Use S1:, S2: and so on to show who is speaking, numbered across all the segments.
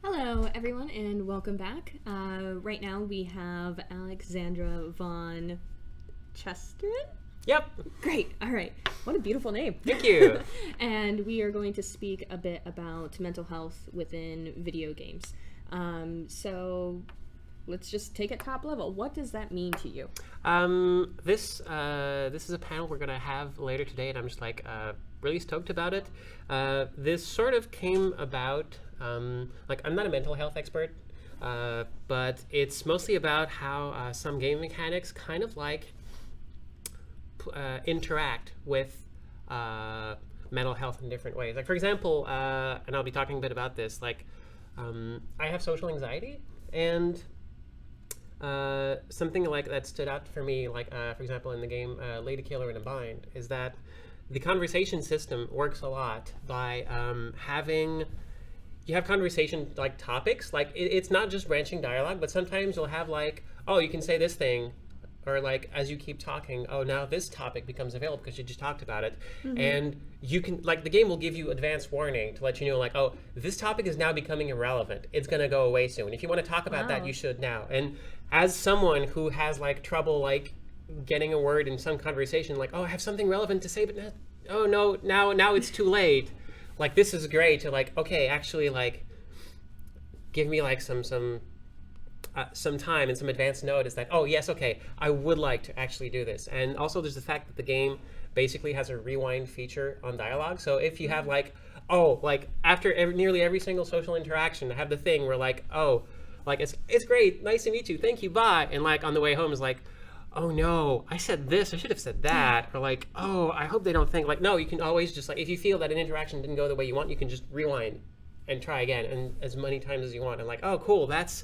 S1: Hello, everyone, and welcome back. Right now we have Alexandra von Chesterin.
S2: Yep.
S1: Great. All right. What a beautiful name.
S2: Thank you.
S1: And we are going to speak a bit about mental health within video games. So let's just take it top level. What does that mean to you?
S2: This is a panel we're gonna have later today, and I'm just really stoked about it. This sort of came about. I'm not a mental health expert, but it's mostly about how some game mechanics kind of interact with mental health in different ways. Like, for example, and I'll be talking a bit about this. I have social anxiety, and something like that stood out for me, for example, in the game Lady Killer in a Bind, is that the conversation system works a lot by you have conversation topics. It's not just branching dialogue, but sometimes you'll have oh, you can say this thing, or as you keep talking, oh, now this topic becomes available because you just talked about it. Mm-hmm. And you can the game will give you advance warning to let you know oh, this topic is now becoming irrelevant. It's going to go away soon. If you want to talk about that, you should now. And as someone who has trouble getting a word in some conversation, oh, I have something relevant to say, but oh no, now it's too late. This is great to okay, actually give me some time and some advance notice that, oh yes, okay, I would like to actually do this. And also there's the fact that the game basically has a rewind feature on dialogue. So if you have after nearly every single social interaction, I have the thing where oh, it's great, nice to meet you, thank you, bye. And on the way home is oh no, I said this, I should have said that. Or oh, I hope they don't think, no, you can always just if you feel that an interaction didn't go the way you want, you can just rewind and try again, and as many times as you want. And oh cool, that's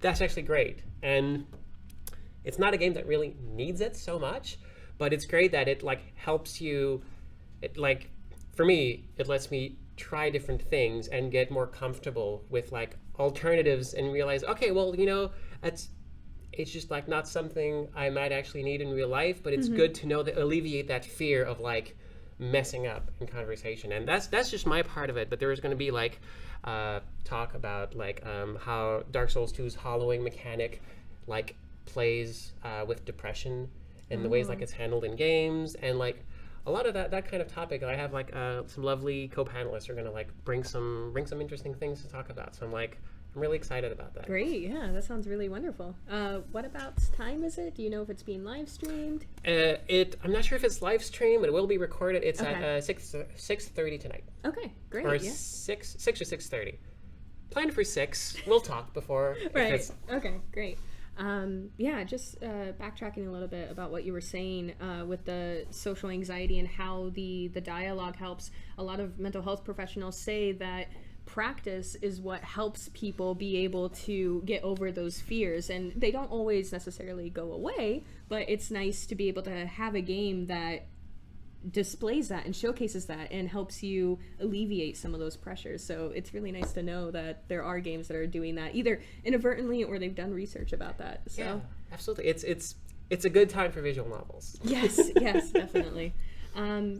S2: actually great. And it's not a game that really needs it so much, but it's great that it helps you. It for me, it lets me try different things and get more comfortable with alternatives and realize, okay, well, it's just not something I might actually need in real life, but it's good to know that alleviate that fear of messing up in conversation. And that's just my part of it. But there is going to be talk about how Dark Souls 2's hollowing mechanic plays with depression and the ways it's handled in games, and a lot of that kind of topic. I have some lovely co-panelists who are going to bring some interesting things to talk about. So I'm really excited about that.
S1: Great, yeah, that sounds really wonderful. What about time is it? Do you know if it's being live streamed?
S2: I'm not sure if it's live streamed, but it will be recorded. It's at 6:30 tonight.
S1: Okay, great.
S2: Or
S1: yeah.
S2: 6 or 6:30. Planned for 6. We'll talk before.
S1: Right. Okay, great. Just backtracking a little bit about what you were saying with the social anxiety and how the dialogue helps. A lot of mental health professionals say that practice is what helps people be able to get over those fears, and they don't always necessarily go away, but it's nice to be able to have a game that displays that and showcases that and helps you alleviate some of those pressures. So it's really nice to know that there are games that are doing that either inadvertently or they've done research about that. So
S2: yeah, absolutely, it's a good time for visual novels.
S1: Yes, definitely.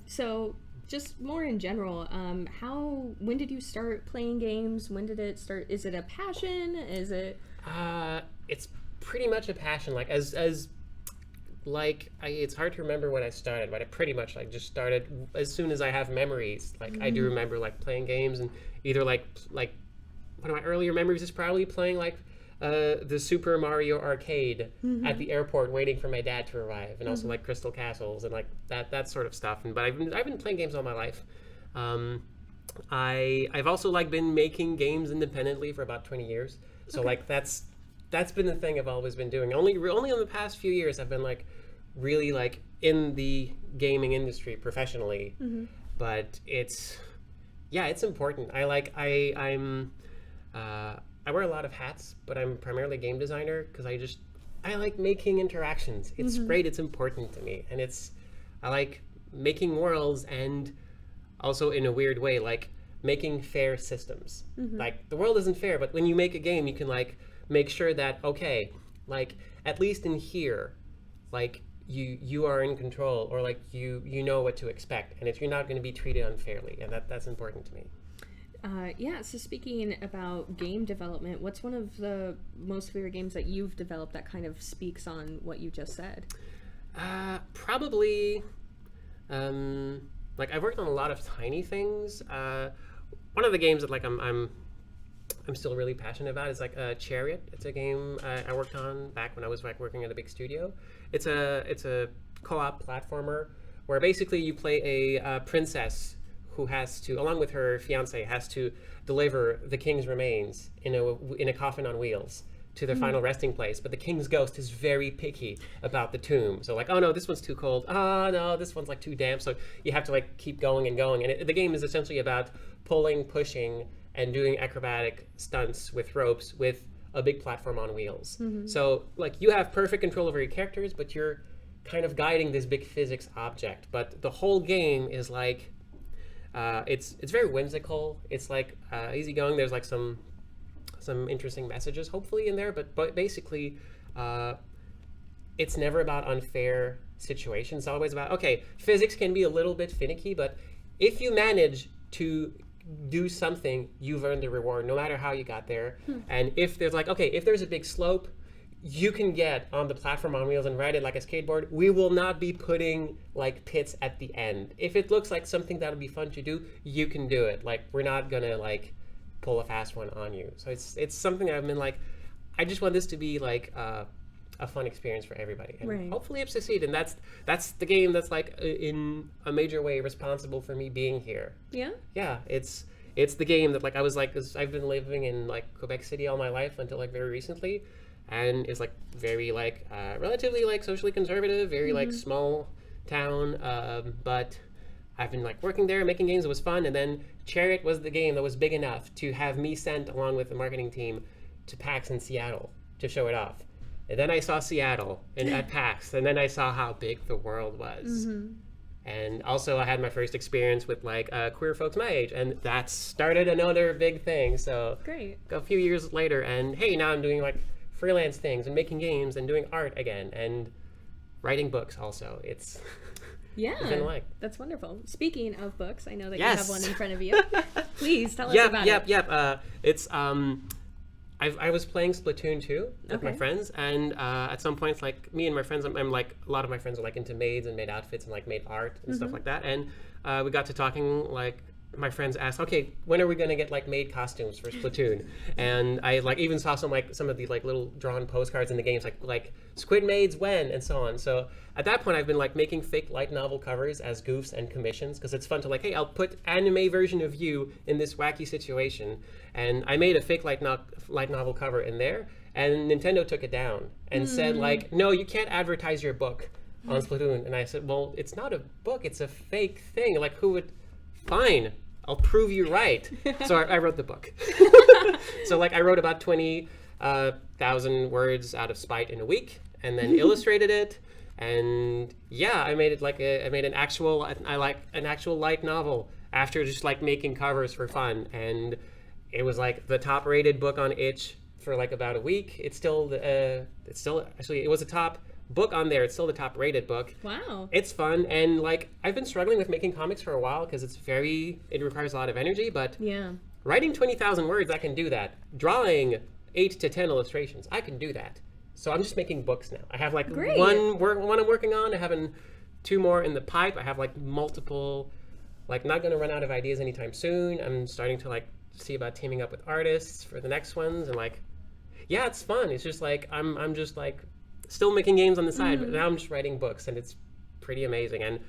S1: So just more in general, when did you start playing games? When did it start? Is it a passion? Is it?
S2: It's pretty much a passion. It's hard to remember when I started, but I pretty much just started as soon as I have memories. I do remember playing games, and either one of my earlier memories is probably playing the Super Mario arcade at the airport, waiting for my dad to arrive, and also Crystal Castles and that sort of stuff. But I've been playing games all my life. I've also been making games independently for about 20 years. So that's been the thing I've always been doing. Only in the past few years I've been really in the gaming industry professionally. But it's important. I wear a lot of hats, but I'm primarily a game designer because I like making interactions. It's great. It's important to me, and I like making worlds, and also in a weird way, making fair systems. The world isn't fair, but when you make a game, you can make sure that, okay, at least in here, you are in control, or you know what to expect, and you're not going to be treated unfairly, and that's important to me.
S1: Yeah, so speaking about game development, what's one of the most favorite games that you've developed that kind of speaks on what you just said?
S2: Probably, like I've worked on a lot of tiny things. One of the games that like I'm still really passionate about is like Chariot. It's a game I worked on back when I was like working at a big studio. It's a co-op platformer where basically you play a princess who has to, along with her fiance, has to deliver the king's remains in a coffin on wheels to their final resting place. But the king's ghost is very picky about the tomb. So like, oh no, this one's too cold. Oh no, this one's like too damp. So you have to like keep going and going. And the game is essentially about pulling, pushing, and doing acrobatic stunts with ropes with a big platform on wheels. So like you have perfect control over your characters, but you're kind of guiding this big physics object. But the whole game is like, it's very whimsical. It's like easygoing. There's like some interesting messages hopefully in there, but basically it's never about unfair situations. It's always about, okay, physics can be a little bit finicky, but if you manage to do something, you've earned the reward no matter how you got there. And if there's like, okay, if there's a big slope, you can get on the platform on wheels and ride it like a skateboard. We will not be putting like pits at the end. If it looks like something that'll be fun to do, you can do it. Like we're not gonna like pull a fast one on you. So it's something that I've been like, I just want this to be like a fun experience for everybody, and hopefully it's succeed. And that's the game that's like in a major way responsible for me being here. Yeah, it's the game that like I was like, 'cause I've been living in like Quebec City all my life until like very recently, and it's like very like relatively like socially conservative, very like small town, but I've been like working there, making games. It was fun. And then Chariot was the game that was big enough to have me sent along with the marketing team to PAX in Seattle to show it off. And then I saw Seattle and at PAX, and then I saw how big the world was. And also I had my first experience with like queer folks my age, and that started another big thing. So
S1: Great.
S2: A few years later, and hey, now I'm doing like freelance things and making games and doing art again and writing books also. It's been like.
S1: That's wonderful. Speaking of books, I know that
S2: Yes.
S1: you have one in front of you. Please tell us about it.
S2: It's I was playing Splatoon 2 with my
S1: Okay.
S2: friends, and at some points, like me and my friends, I'm like a lot of my friends are like into maids and made outfits and like made art and stuff like that. And we got to talking. Like my friends asked, okay, when are we gonna get like made costumes for Splatoon? And I like even saw some of these like little drawn postcards in the games, like Squid Maids when and so on. So at that point, I've been like making fake light novel covers as goofs and commissions because it's fun to like, hey, I'll put anime version of you in this wacky situation. And I made a fake light novel cover in there, and Nintendo took it down and said like, no, you can't advertise your book on Splatoon. And I said, well, it's not a book, it's a fake thing. Like who would? Fine, I'll prove you right. So I wrote the book. So like I wrote about 20,000 words out of spite in a week, and then illustrated it. And yeah, I made it like I made an actual light novel after just like making covers for fun. And it was like the top rated book on Itch for like about a week. It's still actually, it was a top book on there. It's still the top rated book.
S1: Wow.
S2: It's fun. And like I've been struggling with making comics for a while because it requires a lot of energy, but writing 20,000 words, I can do that. Drawing 8 to 10 illustrations, I can do that. So I'm just making books now. I have like one I'm working on. I have 2 more in the pipe. I have like multiple, like not going to run out of ideas anytime soon. I'm starting to like see about teaming up with artists for the next ones. And like, yeah, it's fun. It's just like, I'm just like still making games on the side, but now I'm just writing books, and it's pretty amazing. And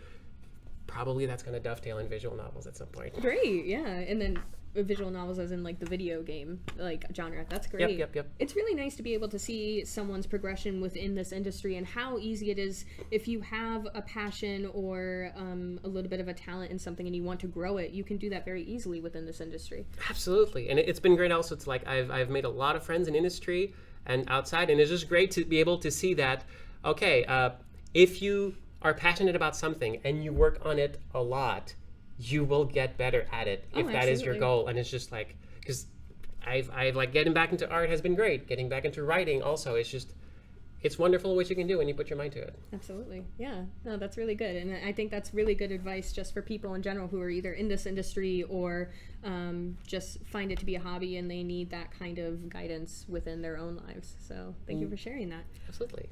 S2: probably that's going to dovetail in visual novels at some point.
S1: Great, yeah. And then visual novels as in like the video game like genre. That's great.
S2: Yep.
S1: It's really nice to be able to see someone's progression within this industry and how easy it is if you have a passion or a little bit of a talent in something and you want to grow it, you can do that very easily within this industry.
S2: Absolutely. And it's been great also. It's like I've made a lot of friends in industry and outside, and it's just great to be able to see that, okay, if you are passionate about something and you work on it a lot, you will get better at it if that is your goal. And it's just like, because I've like getting back into art has been great. Getting back into writing also, it's it's wonderful what you can do when you put your mind to it.
S1: Absolutely. Yeah. No, that's really good. And I think that's really good advice just for people in general who are either in this industry or just find it to be a hobby and they need that kind of guidance within their own lives. So thank you for sharing that.
S2: Absolutely.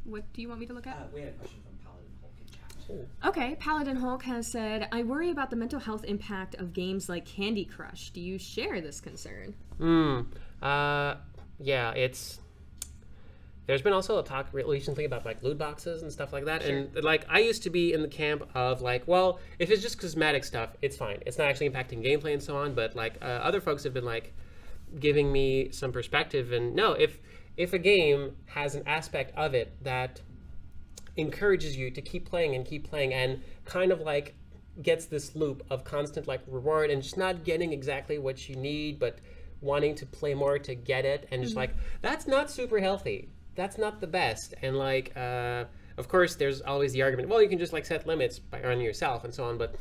S1: What do you want me to look at?
S3: We had a question from Paladin Hulk in chat.
S2: Ooh.
S1: Okay, Paladin Hulk has said, I worry about the mental health impact of games like Candy Crush. Do you share this concern?
S2: Yeah, there's been also a talk recently about like loot boxes and stuff like that.
S1: Sure.
S2: And like I used to be in the camp of like, well, if it's just cosmetic stuff, it's fine. It's not actually impacting gameplay and so on. But like other folks have been like giving me some perspective. And no, if a game has an aspect of it that encourages you to keep playing and kind of like gets this loop of constant like reward and just not getting exactly what you need, but wanting to play more to get it, and just like that's not super healthy. That's not the best. And like of course there's always the argument, well, you can just like set limits by running yourself and so on, but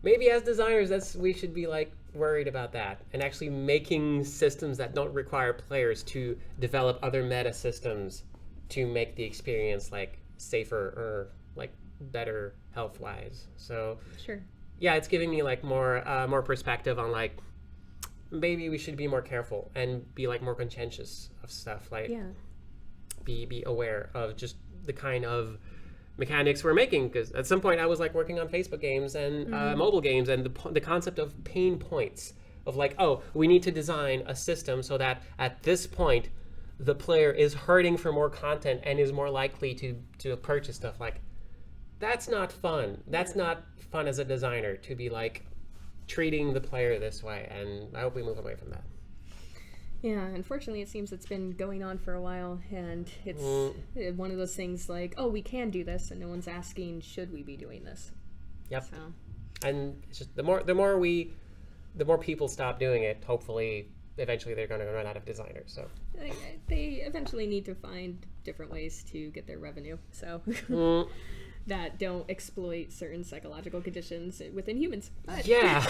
S2: maybe as designers we should be like worried about that and actually making systems that don't require players to develop other meta systems to make the experience like safer or like better health wise. So
S1: Sure.
S2: yeah, it's giving me like more perspective on like maybe we should be more careful and be like more conscientious of stuff, like
S1: Yeah.
S2: be aware of just the kind of mechanics we're making, because at some point I was like working on Facebook games and mobile games, and the concept of pain points of like, oh, we need to design a system so that at this point the player is hurting for more content and is more likely to purchase stuff. Like that's not fun. That's not fun as a designer to be like treating the player this way, and I hope we move away from that.
S1: Yeah, unfortunately, it seems it's been going on for a while, and it's one of those things like, oh, we can do this, and no one's asking, should we be doing this?
S2: Yep.
S1: So.
S2: And it's just the more people stop doing it, hopefully, eventually they're going to run out of designers. So
S1: They eventually need to find different ways to get their revenue, so that don't exploit certain psychological conditions within humans. But
S2: yeah,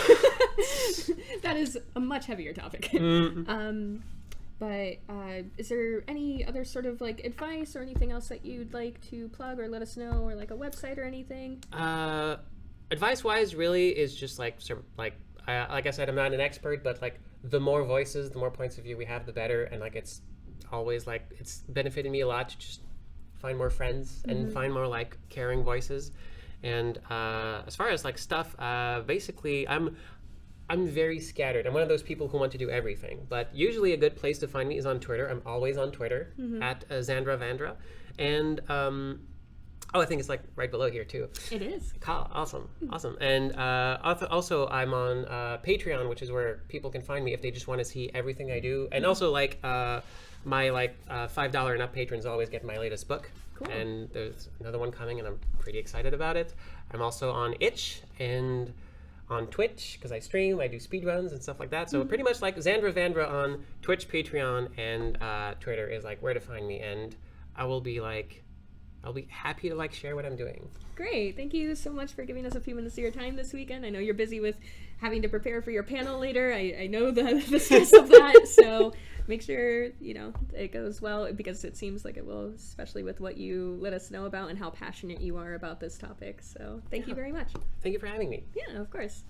S1: that is a much heavier topic. But is there any other sort of like advice or anything else that you'd like to plug or let us know, or like a website or anything?
S2: Advice-wise, really is just like sort of like I said, I'm not an expert, but like the more voices, the more points of view we have, the better. And like it's always like it's benefited me a lot to just find more friends and find more like caring voices. And as far as like stuff, basically I'm very scattered. I'm one of those people who want to do everything, but usually a good place to find me is on Twitter. I'm always on Twitter at Zandra. And I think it's like right below here too.
S1: It is.
S2: Awesome. And also I'm on Patreon, which is where people can find me if they just want to see everything I do. And also like my like $5 and up patrons always get my latest book.
S1: Cool.
S2: And there's another one coming, and I'm pretty excited about it. I'm also on Itch and on Twitch because I stream, I do speedruns and stuff like that. So pretty much like Zandra on Twitch, Patreon, and Twitter is like where to find me. And I'll be happy to like share what I'm doing.
S1: Great. Thank you so much for giving us a few minutes of your time this weekend. I know you're busy with having to prepare for your panel later. I know the stress of that. So make sure, it goes well, because it seems like it will, especially with what you let us know about and how passionate you are about this topic. So thank you very much.
S2: Thank you for having me.
S1: Yeah, of course.